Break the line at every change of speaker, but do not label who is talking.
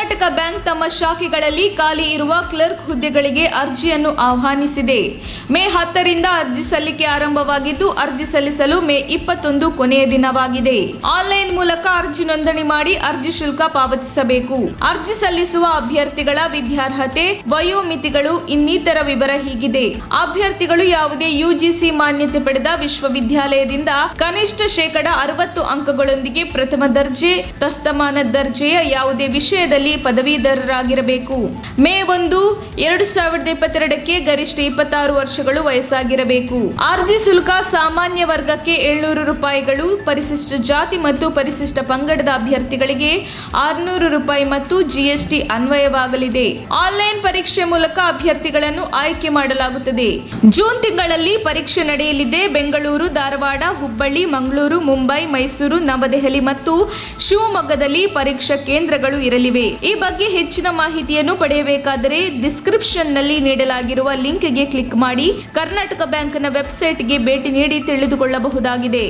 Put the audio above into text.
Karnataka bank ತಮ್ಮ ಶಾಖೆಗಳಲ್ಲಿ ಖಾಲಿ ಇರುವ ಕ್ಲರ್ಕ್ ಹುದ್ದೆಗಳಿಗೆ ಅರ್ಜಿಯನ್ನು ಆಹ್ವಾನಿಸಿದೆ. ಮೇ 10ರಿಂದ ಅರ್ಜಿ ಸಲ್ಲಿಕೆ ಆರಂಭವಾಗಿದ್ದು, ಅರ್ಜಿ ಸಲ್ಲಿಸಲು ಮೇ 21 ಕೊನೆಯ ದಿನವಾಗಿದೆ. ಆನ್ಲೈನ್ ಮೂಲಕ ಅರ್ಜಿ ನೋಂದಣಿ ಮಾಡಿ ಅರ್ಜಿ ಶುಲ್ಕ ಪಾವತಿಸಬೇಕು. ಅರ್ಜಿ ಸಲ್ಲಿಸುವ ಅಭ್ಯರ್ಥಿಗಳ ವಿದ್ಯಾರ್ಹತೆ, ವಯೋಮಿತಿಗಳು, ಇನ್ನಿತರ ವಿವರ ಹೀಗಿದೆ. ಅಭ್ಯರ್ಥಿಗಳು ಯಾವುದೇ ಯುಜಿಸಿ ಮಾನ್ಯತೆ ಪಡೆದ ವಿಶ್ವವಿದ್ಯಾಲಯದಿಂದ ಕನಿಷ್ಠ 60% ಅಂಕಗಳೊಂದಿಗೆ ಪ್ರಥಮ ದರ್ಜೆ, ತಸ್ತಮಾನ ದರ್ಜೆಯ ಯಾವುದೇ ವಿಷಯದಲ್ಲಿ ಪದವೀಧರರಾಗಿರಬೇಕು. ಮೇ 1, 2022ಕ್ಕೆ ಗರಿಷ್ಠ 26 ವರ್ಷಗಳು ವಯಸ್ಸಾಗಿರಬೇಕು. ಅರ್ಜಿ ಶುಲ್ಕ ಸಾಮಾನ್ಯ ವರ್ಗಕ್ಕೆ 700 ರೂಪಾಯಿಗಳು, ಪರಿಶಿಷ್ಟ ಜಾತಿ ಮತ್ತು ಪರಿಶಿಷ್ಟ ಪಂಗಡದ ಅಭ್ಯರ್ಥಿಗಳಿಗೆ 600 ರೂಪಾಯಿ ಮತ್ತು ಜಿಎಸ್ಟಿ ಅನ್ವಯವಾಗಲಿದೆ. ಆನ್ಲೈನ್ ಪರೀಕ್ಷೆ ಮೂಲಕ ಅಭ್ಯರ್ಥಿಗಳನ್ನು ಆಯ್ಕೆ ಮಾಡಲಾಗುತ್ತದೆ. ಜೂನ್ ತಿಂಗಳಲ್ಲಿ ಪರೀಕ್ಷೆ ನಡೆಯಲಿದೆ. ಬೆಂಗಳೂರು, ಧಾರವಾಡ, ಹುಬ್ಬಳ್ಳಿ, ಮಂಗಳೂರು, ಮುಂಬೈ, ಮೈಸೂರು, ನವದೆಹಲಿ ಮತ್ತು ಶಿವಮೊಗ್ಗದಲ್ಲಿ ಪರೀಕ್ಷಾ ಕೇಂದ್ರಗಳು ಇರಲಿವೆ. ಈ ಬಗ್ಗೆ ಹೆಚ್ಚಿನ ಮಾಹಿತಿಯನ್ನು ಪಡೆಯಬೇಕಾದರೆ ಡಿಸ್ಕ್ರಿಪ್ಷನ್ನಲ್ಲಿ ನೀಡಲಾಗಿರುವ ಲಿಂಕ್ಗೆ ಕ್ಲಿಕ್ ಮಾಡಿ ಕರ್ನಾಟಕ ಬ್ಯಾಂಕ್ನ ವೆಬ್ಸೈಟ್ಗೆ ಭೇಟಿ ನೀಡಿ ತಿಳಿದುಕೊಳ್ಳಬಹುದಾಗಿದೆ.